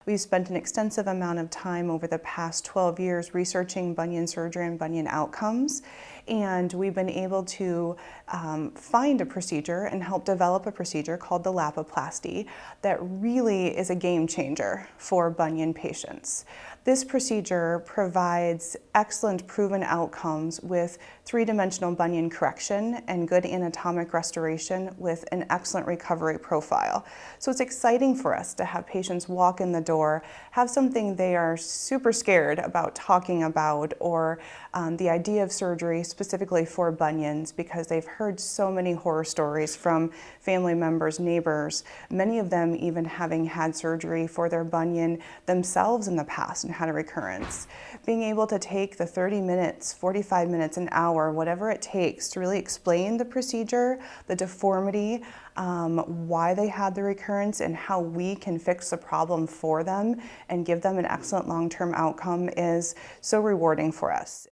We've spent an extensive amount of time over the past 12 years researching bunion surgery and bunion outcomes, and we've been able to find a procedure and help develop a procedure called the Lapiplasty that really is a game changer for bunion patients. This procedure provides excellent proven outcomes with three-dimensional bunion correction and good anatomic restoration with an excellent recovery profile. So it's exciting for us to have patients walk in the door, have something they are super scared about talking about, or the idea of surgery specifically for bunions, because they've heard so many horror stories from family members, neighbors, many of them even having had surgery for their bunion themselves in the past and had a recurrence. Being able to take the 30 minutes, 45 minutes, an hour, whatever it takes to really explain the procedure, the deformity, why they had the recurrence, and how we can fix the problem for them and give them an excellent long-term outcome is so rewarding for us.